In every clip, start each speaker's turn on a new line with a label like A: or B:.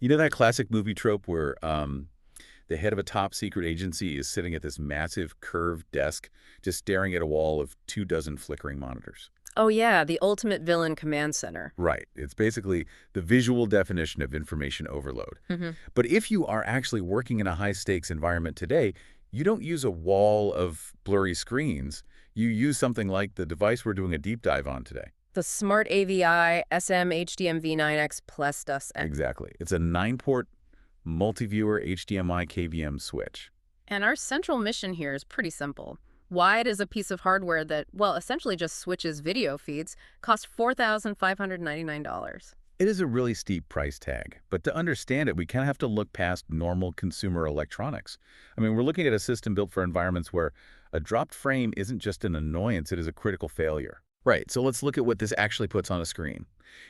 A: You know that classic movie trope where the head of a top secret agency is sitting at this massive curved desk just staring at a wall of 24 flickering monitors?
B: Oh yeah, the ultimate villain command center.
A: Right. It's basically the visual definition of information overload.
B: Hmm.
A: But if you are actually working in a high-stakes environment today, you don't use a wall of blurry screens. You use something like the device we're doing a deep dive on today.
B: The Smart-AVI SM-HDMV-9X-PLUS-S.
A: Exactly. It's a 9-port Multiviewer HDMI KVM switch.
B: And our central mission here is pretty simple. Why does a piece of hardware that, well, essentially just switches video feeds cost $4,599?
A: It is a really steep price tag, but to understand it, we kind of have to look past normal consumer electronics. I mean, we're looking at a system built for environments where a dropped frame isn't just an annoyance, it is a critical failure. Right, so let's look at what this actually puts on a screen.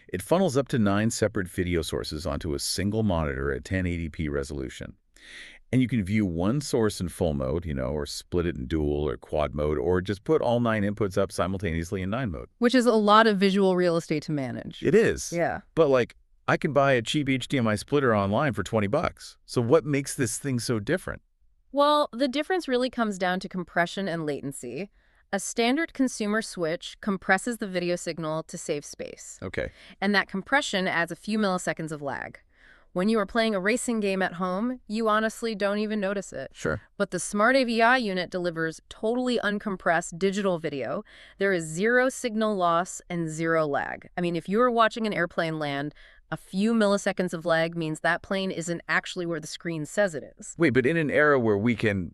A: It funnels up to 9 separate video sources onto a single monitor at 1080p resolution. And you can view one source in full mode, or split it in dual or quad mode, or just put all 9 inputs up simultaneously in 9 mode.
B: Which is a lot of visual real estate to manage.
A: It is.
B: Yeah.
A: But I can buy a cheap HDMI splitter online for 20 bucks. So what makes this thing so different?
B: Well, the difference really comes down to compression and latency. A standard consumer switch compresses the video signal to save space.
A: Okay.
B: And that compression adds a few milliseconds of lag. When you are playing a racing game at home, you honestly don't even notice it.
A: Sure.
B: But the Smart-AVI unit delivers totally uncompressed digital video. There is zero signal loss and zero lag. I mean, if you are watching an airplane land, a few milliseconds of lag means that plane isn't actually where the screen says it is.
A: Wait, but in an era where we can,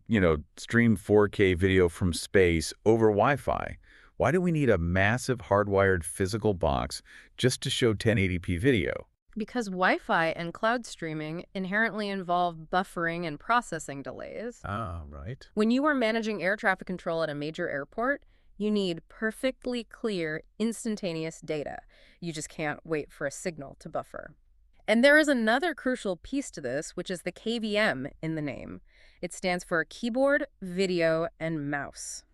A: stream 4K video from space over Wi-Fi, why do we need a massive hardwired physical box just to show 1080p video?
B: Because Wi-Fi and cloud streaming inherently involve buffering and processing delays.
A: Ah, right.
B: When you are managing air traffic control at a major airport, you need perfectly clear, instantaneous data. You just can't wait for a signal to buffer. And there is another crucial piece to this, which is the KVM in the name. It stands for keyboard, video, and mouse.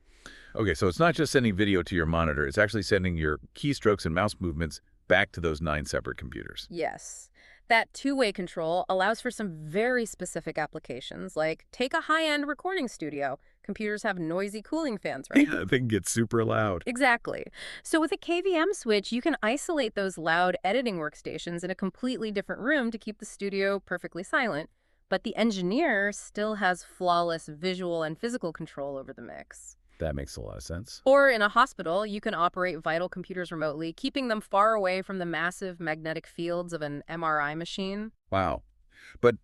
A: Okay, so it's not just sending video to your monitor, it's actually sending your keystrokes and mouse movements back to those 9 separate computers.
B: Yes. That two-way control allows for some very specific applications, like take a high-end recording studio. Computers have noisy cooling fans, right?
A: Yeah, they can get super loud.
B: Exactly. So with a KVM switch, you can isolate those loud editing workstations in a completely different room to keep the studio perfectly silent, but the engineer still has flawless visual and physical control over the mix.
A: That makes a lot of sense.
B: Or in a hospital, you can operate vital computers remotely, keeping them far away from the massive magnetic fields of an MRI machine.
A: Wow. But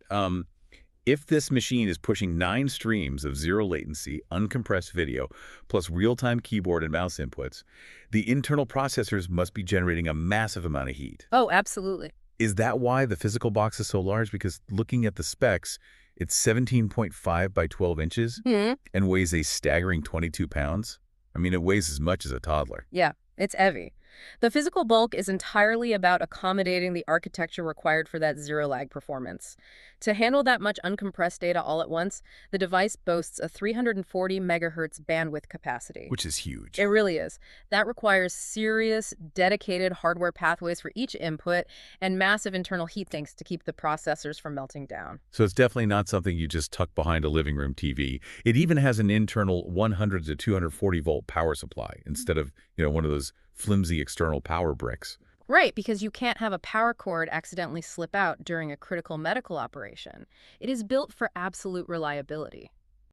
A: if this machine is pushing 9 streams of zero latency, uncompressed video, plus real-time keyboard and mouse inputs, the internal processors must be generating a massive amount of heat.
B: Oh, absolutely.
A: Is that why the physical box is so large? Because looking at the specs, it's 17.5 by 12 inches and weighs a staggering 22 pounds. I mean, it weighs as much as a toddler.
B: Yeah, it's heavy. The physical bulk is entirely about accommodating the architecture required for that zero-lag performance. To handle that much uncompressed data all at once, the device boasts a 340 megahertz bandwidth capacity.
A: Which is huge.
B: It really is. That requires serious, dedicated hardware pathways for each input and massive internal heat sinks to keep the processors from melting down.
A: So it's definitely not something you just tuck behind a living room TV. It even has an internal 100 to 240 volt power supply instead of, one of those flimsy external power bricks.
B: Right, because you can't have a power cord accidentally slip out during a critical medical operation. It is built for absolute reliability.